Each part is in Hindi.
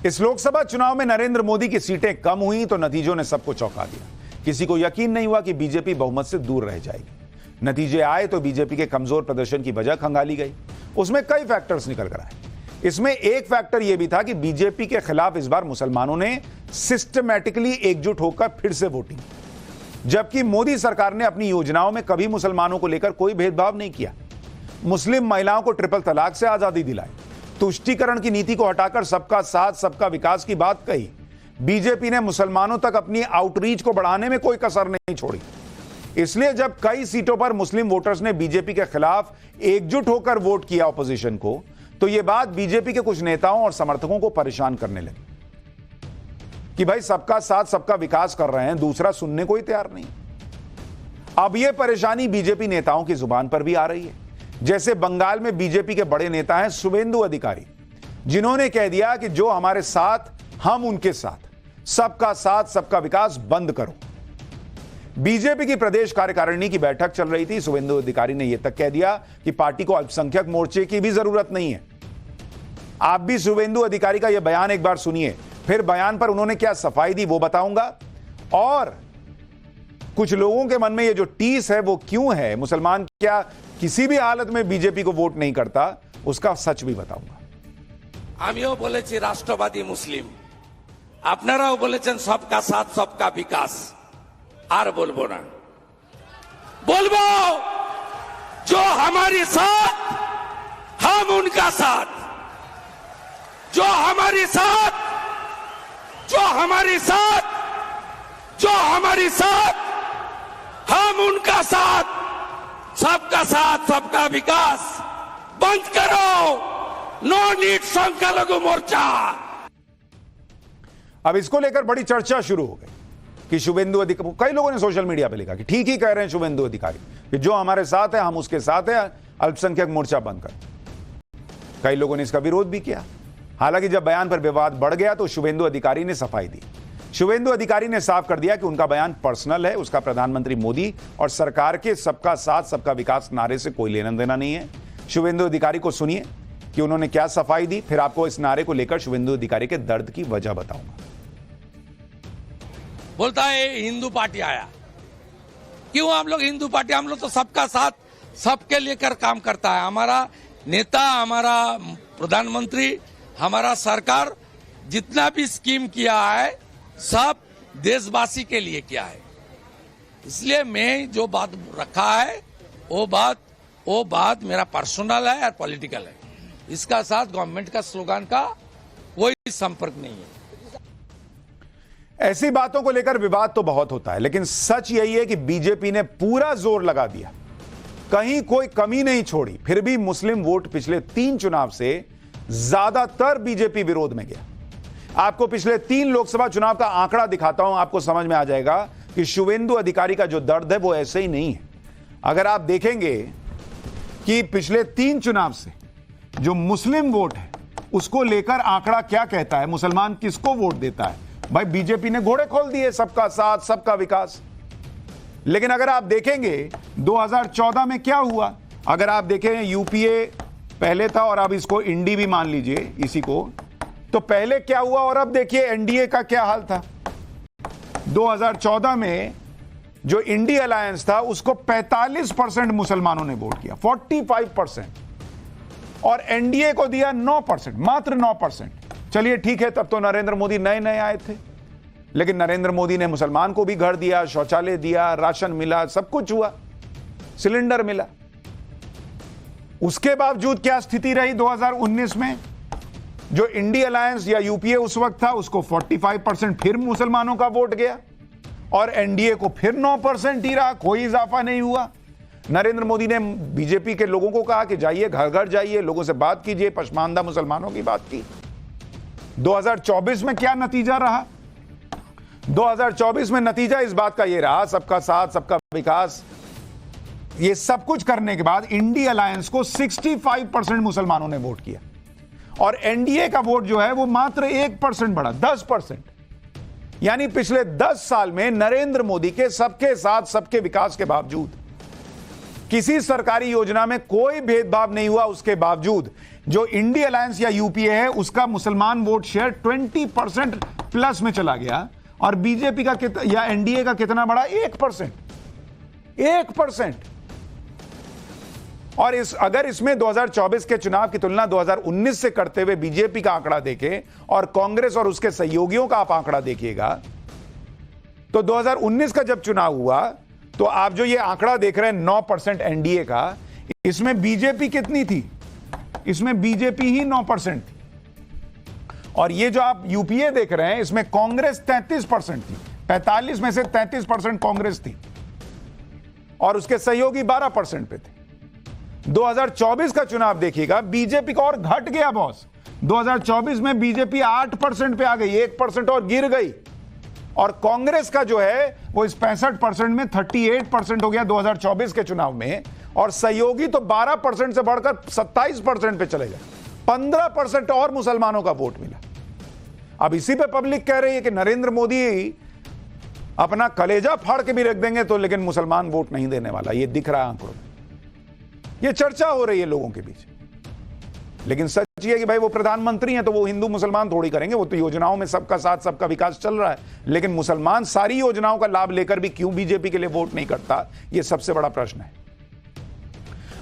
इस लोकसभा चुनाव में नरेंद्र मोदी की सीटें कम हुई तो नतीजों ने सबको चौंका दिया। किसी को यकीन नहीं हुआ कि बीजेपी बहुमत से दूर रह जाएगी। नतीजे आए तो बीजेपी के कमजोर प्रदर्शन की वजह खंगाली गई। उसमें कई फैक्टर्स निकल कर आए। इसमें एक फैक्टर यह भी था कि बीजेपी के खिलाफ इस बार मुसलमानों ने सिस्टमैटिकली एकजुट होकर फिर से वोटिंग, जबकि मोदी सरकार ने अपनी योजनाओं में कभी मुसलमानों को लेकर कोई भेदभाव नहीं किया। मुस्लिम महिलाओं को ट्रिपल तलाक से आजादी दिलाई, तुष्टीकरण की नीति को हटाकर सबका साथ सबका विकास की बात कही। बीजेपी ने मुसलमानों तक अपनी आउटरीच को बढ़ाने में कोई कसर नहीं छोड़ी। इसलिए जब कई सीटों पर मुस्लिम वोटर्स ने बीजेपी के खिलाफ एकजुट होकर वोट किया ऑपोजिशन को, तो यह बात बीजेपी के कुछ नेताओं और समर्थकों को परेशान करने लगी कि भाई सबका साथ सबका विकास कर रहे हैं, दूसरा सुनने को ही तैयार नहीं। अब यह परेशानी बीजेपी नेताओं की जुबान पर भी आ रही है। जैसे बंगाल में बीजेपी के बड़े नेता हैं शुवेंदु अधिकारी, जिन्होंने कह दिया कि जो हमारे साथ हम उनके साथ, सबका साथ सबका विकास बंद करो। बीजेपी की प्रदेश कार्यकारिणी की बैठक चल रही थी। शुवेंदु अधिकारी ने यह तक कह दिया कि पार्टी को अल्पसंख्यक मोर्चे की भी जरूरत नहीं है। आप भी शुवेंदु अधिकारी का यह बयान एक बार सुनिए, फिर बयान पर उन्होंने क्या सफाई दी वो बताऊंगा, और कुछ लोगों के मन में ये जो टीस है वो क्यों है, मुसलमान क्या किसी भी हालत में बीजेपी को वोट नहीं करता, उसका सच भी बताऊंगा। आमियो बोलेছি राष्ट्रवादी मुस्लिम, আপনারাও বলেছেন सबका साथ सबका विकास। আর বলবো না, বলবো जो हमारे साथ हम उनका साथ, जो हमारे साथ, जो हमारे साथ, जो हमारे साथ हम उनका साथ, सबका साथ सबका विकास बंद करो, नो नीड संख्यालघु मोर्चा। अब इसको लेकर बड़ी चर्चा शुरू हो गई कि शुवेंदु अधिकारी, कई लोगों ने सोशल मीडिया पे लिखा कि ठीक ही कह रहे हैं शुवेंदु अधिकारी कि जो हमारे साथ है हम उसके साथ है, अल्पसंख्यक मोर्चा बंद कर। कई लोगों ने इसका विरोध भी किया। हालांकि जब बयान पर विवाद बढ़ गया तो शुवेंदु अधिकारी ने सफाई दी। शुवेंदु अधिकारी ने साफ कर दिया कि उनका बयान पर्सनल है, उसका प्रधानमंत्री मोदी और सरकार के सबका साथ सबका विकास नारे से कोई लेना देना नहीं है। शुवेंदु अधिकारी को सुनिए कि उन्होंने क्या सफाई दी, फिर आपको इस नारे को लेकर शुवेंदु अधिकारी के दर्द की वजह बताऊंगा। बोलता है हिंदू पार्टी आया, क्यों हम लोग हिंदू पार्टी? हम लोग तो सबका साथ सबके लेकर काम करता है। हमारा नेता, हमारा प्रधानमंत्री, हमारा सरकार जितना भी स्कीम किया है सब देशवासी के लिए किया है। इसलिए मैं जो बात रखा है वो बात मेरा पर्सनल है और पॉलिटिकल है। इसका साथ गवर्नमेंट का स्लोगन का कोई संपर्क नहीं है। ऐसी बातों को लेकर विवाद तो बहुत होता है, लेकिन सच यही है कि बीजेपी ने पूरा जोर लगा दिया, कहीं कोई कमी नहीं छोड़ी। फिर भी मुस्लिम वोट पिछले 3 चुनाव से ज्यादातर बीजेपी विरोध में गया। आपको पिछले 3 लोकसभा चुनाव का आंकड़ा दिखाता हूं, आपको समझ में आ जाएगा कि शुवेंदु अधिकारी का जो दर्द है वो ऐसे ही नहीं है। अगर आप देखेंगे कि पिछले 3 चुनाव से जो मुस्लिम वोट है उसको लेकर आंकड़ा क्या कहता है, मुसलमान किसको वोट देता है, भाई बीजेपी ने घोड़े खोल दिए, सबका साथ सबका विकास। लेकिन अगर आप देखेंगे 2014 में क्या हुआ, अगर आप देखें यूपीए पहले था और अब इसको इंडी भी मान लीजिए इसी को, तो पहले क्या हुआ और अब देखिए एनडीए का क्या हाल था। 2014 में जो इंडी अलायंस था उसको 45% मुसलमानों ने वोट किया, 45%, और एनडीए को दिया 9%, मात्र 9%। चलिए ठीक है, तब तो नरेंद्र मोदी नए नए आए थे, लेकिन नरेंद्र मोदी ने मुसलमान को भी घर दिया, शौचालय दिया, राशन मिला, सब कुछ हुआ, सिलेंडर मिला। उसके बावजूद क्या स्थिति रही 2019 में, जो इंडी अलायंस या यूपीए उस वक्त था उसको 45% फिर मुसलमानों का वोट गया और एनडीए को फिर 9% ही रहा, कोई इजाफा नहीं हुआ। नरेंद्र मोदी ने बीजेपी के लोगों को कहा कि जाइए घर घर जाइए, लोगों से बात कीजिए, पसमानदा मुसलमानों की बात की। 2024 में क्या नतीजा रहा? 2024 में नतीजा इस बात का यह रहा, सबका साथ सबका विकास, ये सब कुछ करने के बाद इंडी अलायंस को 65% मुसलमानों ने वोट किया और एनडीए का वोट जो है वो मात्र 1% बढ़ा, 10%। यानी पिछले 10 साल में नरेंद्र मोदी के सबके साथ सबके विकास के बावजूद किसी सरकारी योजना में कोई भेदभाव नहीं हुआ, उसके बावजूद जो इंडी अलायंस या यूपीए है उसका मुसलमान वोट शेयर 20% प्लस में चला गया, और बीजेपी का या एनडीए का कितना बढ़ा? 1%। और अगर इसमें 2024 के चुनाव की तुलना 2019 से करते हुए बीजेपी का आंकड़ा देखें और कांग्रेस और उसके सहयोगियों का आप आंकड़ा देखिएगा, तो 2019 का जब चुनाव हुआ तो आप जो ये आंकड़ा देख रहे हैं 9% एनडीए का, इसमें बीजेपी कितनी थी? इसमें बीजेपी ही 9% थी। और ये जो आप यूपीए देख रहे हैं इसमें कांग्रेस 33% थी। 45 में से 33% कांग्रेस थी और उसके सहयोगी 12% पे थे। 2024 का चुनाव देखिएगा, बीजेपी का और घट गया बॉस। 2024 में बीजेपी 8% पे आ गई, 1% और गिर गई, और कांग्रेस का जो है वो इस 65% में 38% हो गया 2024 के चुनाव में, और सहयोगी तो 12% से बढ़कर 27% पे चले गए। 15% और मुसलमानों का वोट मिला। अब इसी पे पब्लिक कह रही है कि नरेंद्र मोदी अपना कलेजा फाड़ के भी रख देंगे तो लेकिन मुसलमान वोट नहीं देने वाला। ये दिख रहा है आंकड़ों में, ये चर्चा हो रही है लोगों के बीच। लेकिन सच ये है कि भाई वो प्रधानमंत्री हैं तो वो हिंदू मुसलमान थोड़ी करेंगे, वो तो योजनाओं में सबका साथ सबका विकास चल रहा है। लेकिन मुसलमान सारी योजनाओं का लाभ लेकर भी क्यों बीजेपी के लिए वोट नहीं करता, ये सबसे बड़ा प्रश्न है।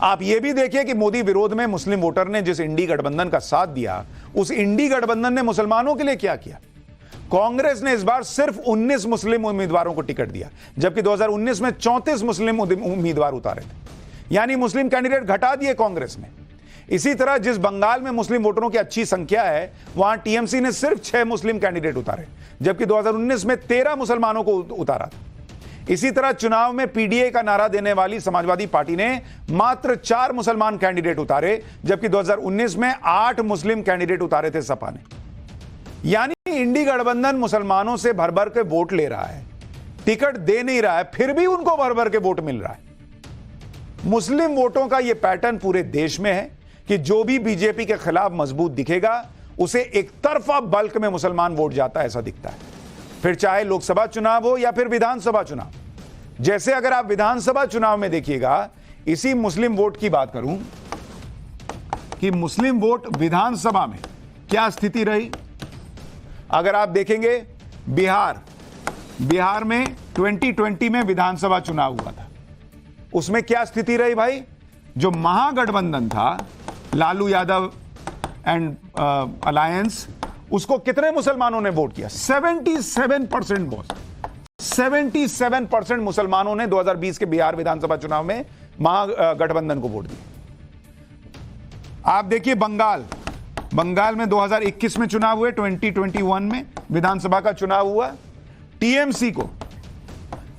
आप ये भी देखिए कि मोदी विरोध में मुस्लिम वोटर ने जिस इंडी गठबंधन का साथ दिया, उस इंडी गठबंधन ने मुसलमानों के लिए क्या किया। कांग्रेस ने इस बार सिर्फ 19 मुस्लिम उम्मीदवारों को टिकट दिया, जबकि 2019 में 34 मुस्लिम उम्मीदवार उतारे थे, यानी मुस्लिम कैंडिडेट घटा दिए कांग्रेस ने। इसी तरह जिस बंगाल में मुस्लिम वोटरों की अच्छी संख्या है, वहां टीएमसी ने सिर्फ 6 मुस्लिम कैंडिडेट उतारे, जबकि 2019 में 13 मुसलमानों को उतारा था। इसी तरह चुनाव में पीडीए का नारा देने वाली समाजवादी पार्टी ने मात्र 4 मुसलमान कैंडिडेट उतारे, जबकि 2019 में 8 मुस्लिम कैंडिडेट उतारे थे सपा ने। यानी इंडी गठबंधन मुसलमानों से भर भर के वोट ले रहा है, टिकट दे नहीं रहा है, फिर भी उनको भर भर के वोट मिल रहा है। मुस्लिम वोटों का यह पैटर्न पूरे देश में है कि जो भी बीजेपी के खिलाफ मजबूत दिखेगा उसे एक तरफा बल्क में मुसलमान वोट जाता है, ऐसा दिखता है। फिर चाहे लोकसभा चुनाव हो या फिर विधानसभा चुनाव। जैसे अगर आप विधानसभा चुनाव में देखिएगा, इसी मुस्लिम वोट की बात करूं कि मुस्लिम वोट विधानसभा में क्या स्थिति रही। अगर आप देखेंगे बिहार में 2020 में विधानसभा चुनाव हुआ था, उसमें क्या स्थिति रही भाई। जो महागठबंधन था लालू यादव एंड अलायंस, उसको कितने मुसलमानों ने वोट किया? 77% बॉस। 77% मुसलमानों ने 2020 के बिहार विधानसभा चुनाव में महागठबंधन को वोट दिया। आप देखिए बंगाल में 2021 में चुनाव हुए, 2021 में विधानसभा का चुनाव हुआ, टीएमसी को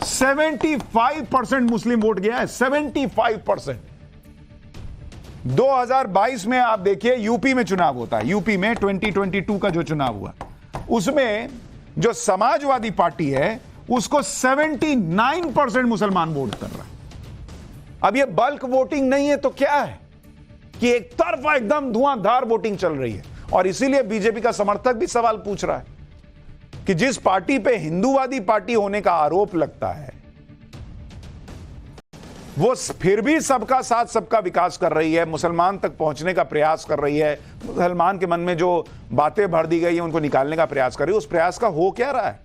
75% मुस्लिम वोट गया है। 75%। 2022 में आप देखिए यूपी में चुनाव होता है, यूपी में 2022 का जो चुनाव हुआ, उसमें जो समाजवादी पार्टी है उसको 79% मुसलमान वोट कर रहा है। अब ये बल्क वोटिंग नहीं है तो क्या है कि एक तरफा एकदम धुआंधार वोटिंग चल रही है। और इसीलिए बीजेपी का समर्थक भी सवाल पूछ रहा है कि जिस पार्टी पे हिंदूवादी पार्टी होने का आरोप लगता है, वो फिर भी सबका साथ सबका विकास कर रही है, मुसलमान तक पहुंचने का प्रयास कर रही है, मुसलमान के मन में जो बातें भर दी गई है उनको निकालने का प्रयास कर रही है। उस प्रयास का हो क्या रहा है।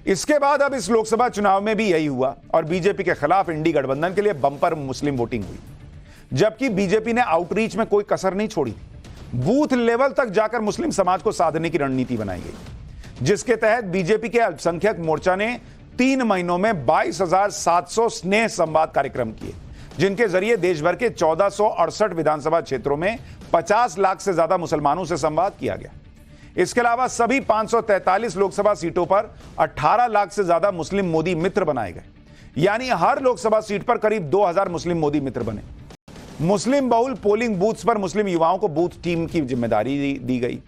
इसके बाद अब इस लोकसभा चुनाव में भी यही हुआ और बीजेपी के खिलाफ इंडी गठबंधन के लिए बंपर मुस्लिम वोटिंग हुई, जबकि बीजेपी ने आउटरीच में कोई कसर नहीं छोड़ी। बूथ लेवल तक जाकर मुस्लिम समाज को साधने की रणनीति बनाई गई, जिसके तहत बीजेपी के अल्पसंख्यक मोर्चा ने 3 महीनों में 22,700 स्नेह संवाद कार्यक्रम किए, जिनके जरिए देश भर के 1468 विधानसभा क्षेत्रों में 50 लाख से ज्यादा मुसलमानों से संवाद किया गया। इसके अलावा सभी 543 लोकसभा सीटों पर 18 लाख से ज्यादा मुस्लिम मोदी मित्र बनाए गए, यानी हर लोकसभा सीट पर करीब 2000 मुस्लिम मोदी मित्र बने। मुस्लिम बहुल पोलिंग बूथ्स पर मुस्लिम युवाओं को बूथ टीम की जिम्मेदारी दी गई।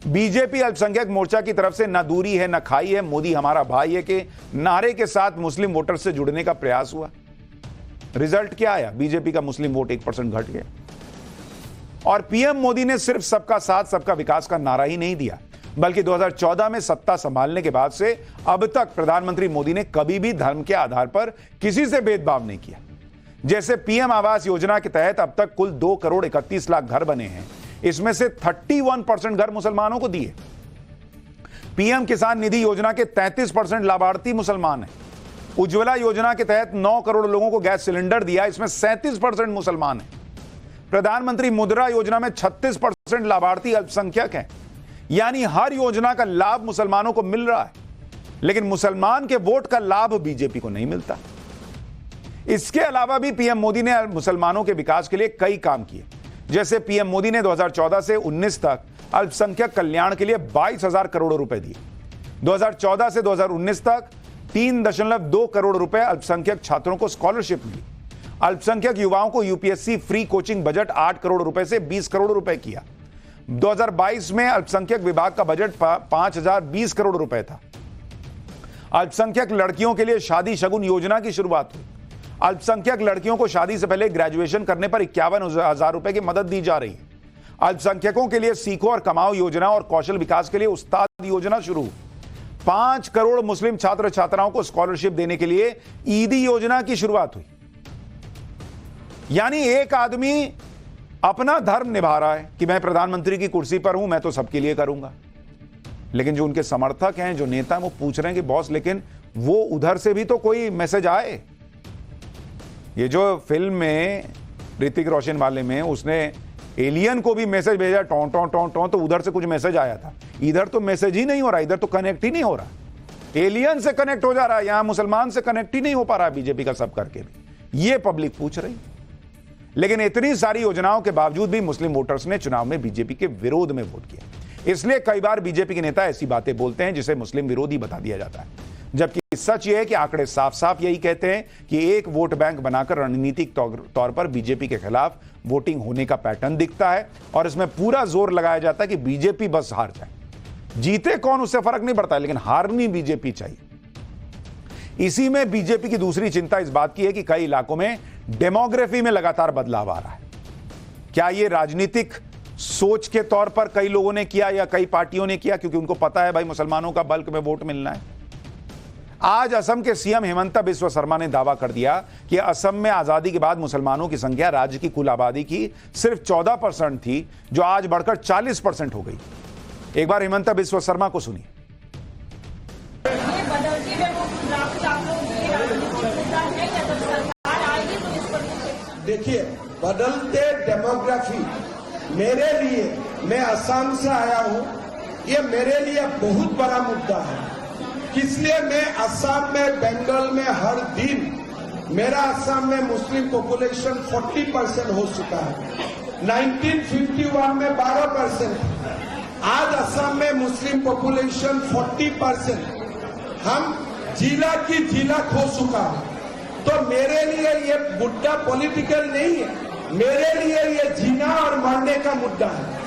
बीजेपी अल्पसंख्यक मोर्चा की तरफ से न दूरी है न खाई है, मोदी हमारा भाई है के नारे के साथ मुस्लिम वोटर से जुड़ने का प्रयास हुआ। रिजल्ट क्या आया? बीजेपी का मुस्लिम वोट 1% घट गया। और पीएम मोदी ने सिर्फ सबका साथ सबका विकास का नारा ही नहीं दिया, बल्कि 2014 में सत्ता संभालने के बाद से अब तक प्रधानमंत्री मोदी ने कभी भी धर्म के आधार पर किसी से भेदभाव नहीं किया। जैसे पीएम आवास योजना के तहत अब तक कुल 2 करोड़ 31 लाख घर बने हैं, इसमें से 31% घर मुसलमानों को दिए। पीएम किसान निधि योजना के 33% लाभार्थी मुसलमान हैं। उज्ज्वला योजना के तहत 9 करोड़ लोगों को गैस सिलेंडर दिया, इसमें 37% मुसलमान हैं। प्रधानमंत्री मुद्रा योजना में 36% लाभार्थी अल्पसंख्यक हैं। यानी हर योजना का लाभ मुसलमानों को मिल रहा है, लेकिन मुसलमान के वोट का लाभ बीजेपी को नहीं मिलता। इसके अलावा भी पीएम मोदी ने मुसलमानों के विकास के लिए कई काम किए। जैसे पीएम मोदी ने 2014 से 19 तक अल्पसंख्यक कल्याण के लिए 22,000 करोड़ रुपए दिए। 2014 से 2019 तक 3.2 करोड़ रुपए अल्पसंख्यक छात्रों को स्कॉलरशिप मिली। अल्पसंख्यक युवाओं को UPSC free coaching budget 8 crore रुपए से 20 करोड़ रुपए किया। 2022 में अल्पसंख्यक विभाग का बजट 5,020 करोड़ रुपए था। अल्पसंख्यक लड़कियों के लिए शादी शगुन योजना की शुरुआत हुई। अल्पसंख्यक लड़कियों को शादी से पहले ग्रेजुएशन करने पर 51,000 रुपए की मदद दी जा रही है। अल्पसंख्यकों के लिए सीखो और कमाओ योजना और कौशल विकास के लिए उस्ताद योजना शुरू। 5 करोड़ मुस्लिम छात्र छात्राओं को स्कॉलरशिप देने के लिए ईदी योजना की शुरुआत हुई। यानी एक आदमी अपना धर्म निभा रहा है कि मैं प्रधानमंत्री की कुर्सी पर हूं, मैं तो सबके लिए करूंगा। लेकिन जो उनके समर्थक हैं, जो नेता हैं, वो पूछ रहे हैं कि बॉस, लेकिन वो उधर से भी तो कोई मैसेज आए। ये जो फिल्म में ऋतिक रोशन वाले में उसने एलियन को भी मैसेज भेजा, टों टों टों टों, तो उधर से कुछ मैसेज आया था। इधर तो मैसेज ही नहीं हो रहा, इधर तो कनेक्ट ही नहीं हो रहा। एलियन से कनेक्ट हो जा रहा है, यहां मुसलमान से कनेक्ट ही नहीं हो पा रहा बीजेपी का सब करके भी। ये पब्लिक पूछ रही। लेकिन इतनी सारी योजनाओं के बावजूद भी मुस्लिम वोटर्स ने चुनाव में बीजेपी के विरोध में वोट किया। इसलिए कई बार बीजेपी के नेता ऐसी बातें बोलते हैं जिसे मुस्लिम विरोधी बता दिया जाता है, जबकि सच यह है कि आंकड़े साफ साफ यही कहते हैं कि एक वोट बैंक बनाकर रणनीतिक तौर पर बीजेपी के खिलाफ वोटिंग होने का पैटर्न दिखता है और इसमें पूरा जोर लगाया जाता है कि बीजेपी बस हार जाए। जीते कौन उससे फर्क नहीं पड़ता, लेकिन हारनी बीजेपी चाहिए। इसी में बीजेपी की दूसरी चिंता इस बात की है कि कई इलाकों में डेमोग्राफी में लगातार बदलाव आ रहा है। क्या यह राजनीतिक सोच के तौर पर कई लोगों ने किया या कई पार्टियों ने किया, क्योंकि उनको पता है भाई मुसलमानों का बल्क में वोट मिलना है। आज असम के सीएम हिमंता बिस्वा शर्मा ने दावा कर दिया कि असम में आजादी के बाद मुसलमानों की संख्या राज्य की कुल आबादी की सिर्फ 14% थी, जो आज बढ़कर 40% हो गई। एक बार हिमंता बिस्वा शर्मा को सुनिए। देखिए, बदलते डेमोग्राफी मेरे लिए, मैं असम से आया हूं, ये मेरे लिए बहुत बड़ा मुद्दा है। इसलिए मैं असम में, बंगाल में हर दिन, मेरा असम में मुस्लिम पॉपुलेशन 40% हो चुका है। 1951 में 12%, आज असम में मुस्लिम पॉपुलेशन 40%। हम जिला की जिला खो चुका है। तो मेरे लिए ये मुद्दा पॉलिटिकल नहीं है, मेरे लिए ये जीना और मरने का मुद्दा है।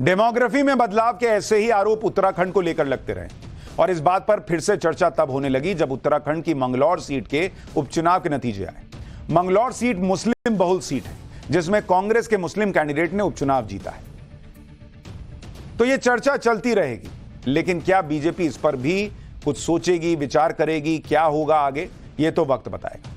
डेमोग्राफी में बदलाव के ऐसे ही आरोप उत्तराखंड को लेकर लगते रहे और इस बात पर फिर से चर्चा तब होने लगी जब उत्तराखंड की मंगलौर सीट के उपचुनाव के नतीजे आए। मंगलौर सीट मुस्लिम बहुल सीट है, जिसमें कांग्रेस के मुस्लिम कैंडिडेट ने उपचुनाव जीता है। तो यह चर्चा चलती रहेगी, लेकिन क्या बीजेपी इस पर भी कुछ सोचेगी, विचार करेगी, क्या होगा आगे, यह तो वक्त बताएगा।